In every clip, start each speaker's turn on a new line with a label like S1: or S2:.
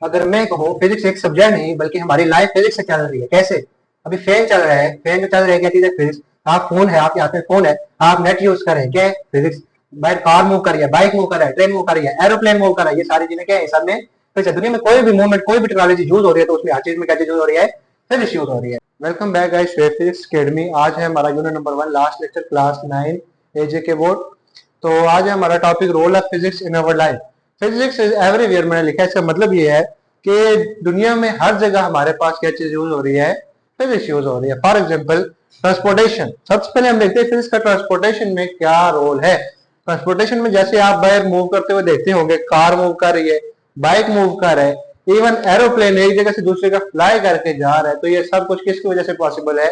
S1: अगर मैं कहूँ फिजिक्स एक सब्जेक्ट नहीं बल्कि हमारी लाइफ फिजिक्स से चल रही है। कैसे? अभी फैन चल रहा है, फैन जो चल रहा है क्या चीज है? फिजिक्स। आप फोन है, आपके हाथ में फोन है, आप नेट यूज कर रहे हैं, क्या है? फिजिक्स। बाहर कार मूव कर रही है, बाइक मूव कर रहा है, ट्रेन मूव कर रही है, एरोप्लेन मूव कर रहा है, ये सारी चीजें क्या है? सब में फिजिक्स। दुनिया में कोई भी मूवमेंट, कोई भी टेक्नोलॉजी यूज हो रही है तो उसमें हर चीज में क्या चीज यूज हो रही है? फिजिक्स यूज हो रही है। Welcome back guys to physics academy. आज है हमारा unit number 1 last lecture class 9 एजे के बोर्ड। तो आज है हमारा topic role of physics in our life. Physics is everywhere मैंने लिखा है। इसका मतलब ये है कि दुनिया में हर जगह हमारे पास क्या चीज यूज हो रही है? फिजिक्स यूज हो रही है। For example transportation. सबसे पहले हम देखते हैं फिजिक्स का ट्रांसपोर्टेशन में क्या रोल है। ट्रांसपोर्टेशन में जैसे आप बाहर मूव करते हुए देखते होंगे, कार मूव कर रही है, बाइक मूव कर रहा है, इवन एरोप्लेन एक जगह से दूसरी जगह फ्लाई करके जा रहा है। तो ये सब कुछ किसकी वजह से पॉसिबल है?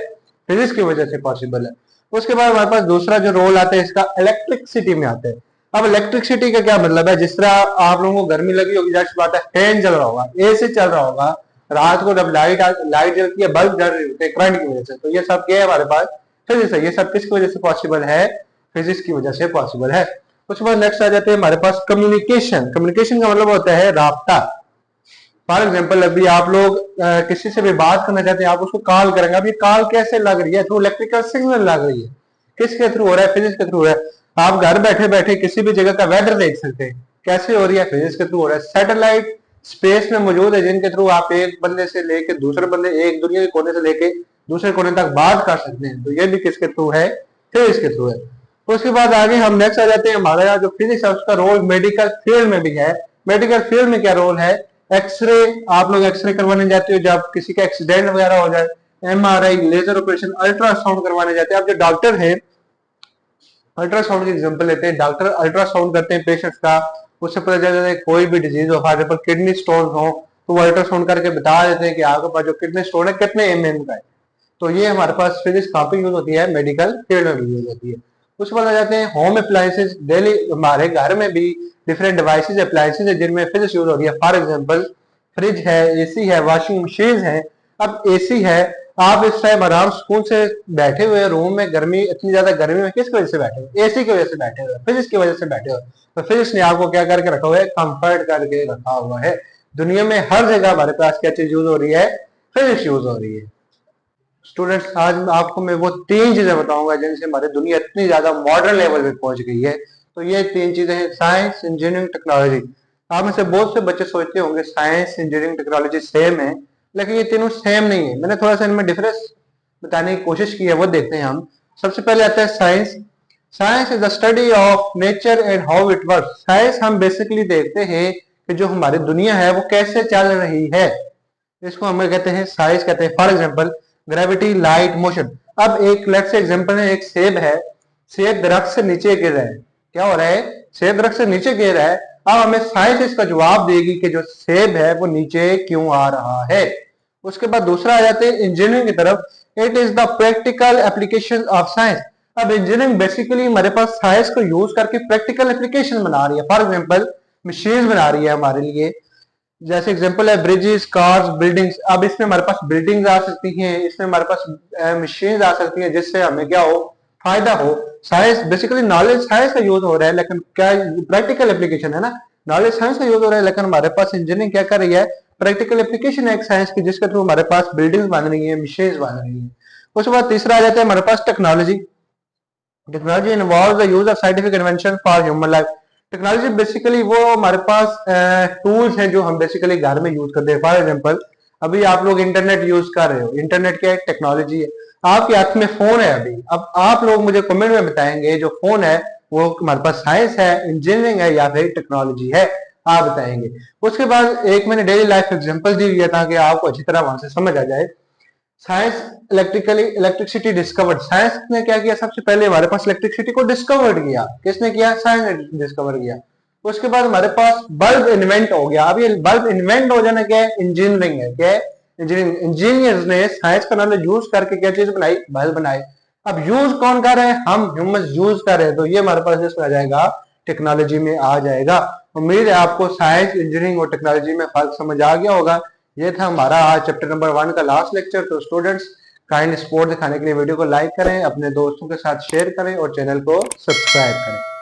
S1: फिजिक्स की वजह से पॉसिबल है। उसके बाद हमारे पास दूसरा जो रोल आता है इसका इलेक्ट्रिसिटी में आता है। अब इलेक्ट्रिसिटी का क्या मतलब है? जिस तरह आप लोगों को गर्मी लगी होगी, जाहिर सी बात है फैन चल रहा होगा, एसी चल रहा होगा, रात को जब लाइट जलती है, बल्ब जल रही होती है करंट की वजह से। तो ये सब क्या है? हमारे पास फिजिक्स है। ये सब किसकी वजह से पॉसिबल है? फिजिक्स की वजह से पॉसिबल है। उसके बाद नेक्स्ट आ जाते हैं हमारे पास कम्युनिकेशन। कम्युनिकेशन का मतलब होता है राब्ता। फॉर एग्जाम्पल अभी आप लोग किसी से भी बात करना चाहते हैं, आप उसको कॉल करेंगे। अभी कॉल कैसे लग रही है? थ्रू इलेक्ट्रिकल सिग्नल लग रही है। किसके थ्रू हो रहा है? फिजिक्स के थ्रू हो रहा है। आप घर बैठे बैठे किसी भी जगह का वेदर देख सकते हैं। कैसे हो रही है? फिजिक्स के थ्रू हो रहा है। सैटेलाइट स्पेस में मौजूद है जिनके थ्रू आप एक बंदे से लेके दूसरे बंदे, एक दुनिया के कोने से लेके दूसरे कोने तक बात कर सकते हैं। तो ये भी किसके थ्रू है? फिजिक्स के थ्रू है। उसके बाद आगे हम नेक्स्ट आ जाते हैं, हमारा जो फिजिक्स है उसका रोल मेडिकल फील्ड में भी है। मेडिकल फील्ड में क्या रोल है? एक्सरे। आप लोग एक्सरे करवाने जाते हो जब किसी का एक्सीडेंट वगैरह हो जाए, एमआरआई, लेजर ऑपरेशन, अल्ट्रासाउंड करवाने जाते हैं। आप जो डॉक्टर हैं, अल्ट्रासाउंड की एग्जांपल लेते हैं। डॉक्टर अल्ट्रासाउंड करते हैं पेशेंट का, उससे पता चल जाता है कोई भी डिजीज हो, फॉर एग्जाम्पल किडनी स्टोन हो, तो वो अल्ट्रासाउंड करके बता देते हैं कि आपके पास जो किडनी स्टोन है कितने एमएम का है। तो ये हमारे पास फिजिक्स कहाँ पे यूज होती है? मेडिकल फील्ड में भी यूज होती है। उसके बाद आ जाते हैं होम अप्लायंसेज। डेली हमारे घर में भी डिफरेंट डिवाइसेज अप्लायंसेज है जिनमें फिजिक्स यूज हो रही है। फॉर एग्जांपल फ्रिज है, एसी है, वॉशिंग मशीन है। अब एसी है, आप इस टाइम आराम सुकून से बैठे हुए रूम में, गर्मी इतनी ज्यादा गर्मी में किसकी वजह से बैठे हो? एसी की वजह से बैठे हो, फिजिक्स की वजह से बैठे हो। तो फिजिक्स ने आपको क्या करके रखा हुआ है? कंफर्ट करके रखा हुआ है। दुनिया में हर जगह हमारे पास क्या चीज यूज हो रही है? फिजिक्स यूज हो रही है। स्टूडेंट्स आज आपको मैं वो 3 चीजें बताऊंगा जिनसे हमारी दुनिया इतनी ज्यादा मॉडर्न लेवल पे पहुंच गई है। तो ये 3 चीजें हैं, साइंस, इंजीनियरिंग, टेक्नोलॉजी। आप में से बहुत से बच्चे सोचते होंगे साइंस, इंजीनियरिंग, टेक्नोलॉजी सेम है, लेकिन ये तीनों सेम नहीं है। मैंने थोड़ा सा इनमें डिफरेंस बताने की कोशिश की है, वो देखते हैं हम। सबसे पहले आता है science. Science is the study of nature and how it work. Science हम बेसिकली देखते हैं कि जो हमारी दुनिया है वो कैसे चल रही है, इसको हम कहते हैं साइंस कहते हैं। For example gravity, light, motion. अब एक लेट्स से एग्जांपल है, एक सेब है, सेब दरख्त से नीचे गिर रहा है। क्या हो रहा है? सेब दरख्त से नीचे गिर रहा है। अब हमें साइंस इसका जवाब देगी कि जो सेब है वो नीचे क्यों आ रहा है। उसके बाद दूसरा आ जाते हैं इंजीनियरिंग की तरफ। It is the practical application of science. अब इंजीनियरिंग बेसिकली हमारे पास साइंस को यूज करके प्रैक्टिकल एप्लीकेशन बना रही है। फॉर एग्जाम्पल मशीन बना रही है हमारे लिए। जैसे एग्जांपल है ब्रिजेस, कार्स, बिल्डिंग्स। अब इसमें हमारे पास बिल्डिंग्स आ सकती हैं, इसमें हमारे पास मशीन आ सकती हैं जिससे हमें क्या हो? फायदा हो। साइंस बेसिकली नॉलेज साइंस का यूज हो रहा है, लेकिन क्या प्रैक्टिकल एप्लीकेशन है ना। नॉलेज साइंस का यूज हो रहा है, लेकिन हमारे पास इंजीनियरिंग क्या कर रही है? प्रैक्टिकल एप्लीकेशन है एक साइंस की, जिसके थ्रू हमारे पास बिल्डिंग्स बन रही है, मशीन बन रही है। उसके बाद तीसरा आ जाता है हमारे पास technology. Technology involve the use of scientific invention for human life. Technology basically वो हमारे पास टूल्स हैं जो हम बेसिकली घर में यूज करते हैं। फॉर एग्जांपल अभी आप लोग इंटरनेट यूज कर रहे हो, इंटरनेट क्या है? टेक्नोलॉजी है। आपके हाथ में फोन है अभी। अब आप लोग मुझे कमेंट में बताएंगे जो फोन है वो हमारे पास साइंस है, इंजीनियरिंग है, या फिर टेक्नोलॉजी है? आप बताएंगे। उसके बाद एक मैंने डेली लाइफ एग्जांपल दी हुई है ताकि आपको अच्छी तरह वहां से समझ आ जाए। Science electricity discovered. साइंस ने क्या किया? सबसे पहले हमारे पास इलेक्ट्रिसिटी को डिस्कवर्ड किया। किसने किया? साइंस ने डिस्कवर किया। उसके बाद हमारे पास बल्ब इन्वेंट हो गया। अब ये बल्ब इन्वेंट हो जाना क्या है? इंजीनियरिंग है। क्या है? इंजीनियरिंग। इंजीनियर्स ने साइंस का नॉलेज यूज करके क्या चीज बनाई? बल्ब बनाए। अब यूज कौन कर रहे हैं? हम ह्यूमन यूज कर रहे हैं। तो ये हमारे पास इसमें आ जाएगा, टेक्नोलॉजी में आ जाएगा। उम्मीद है आपको साइंस, इंजीनियरिंग और टेक्नोलॉजी में फर्क समझ आ गया होगा। ये था हमारा आज चैप्टर नंबर 1 का लास्ट लेक्चर। तो स्टूडेंट्स काइंड सपोर्ट दिखाने के लिए वीडियो को लाइक करें, अपने दोस्तों के साथ शेयर करें और चैनल को सब्सक्राइब करें।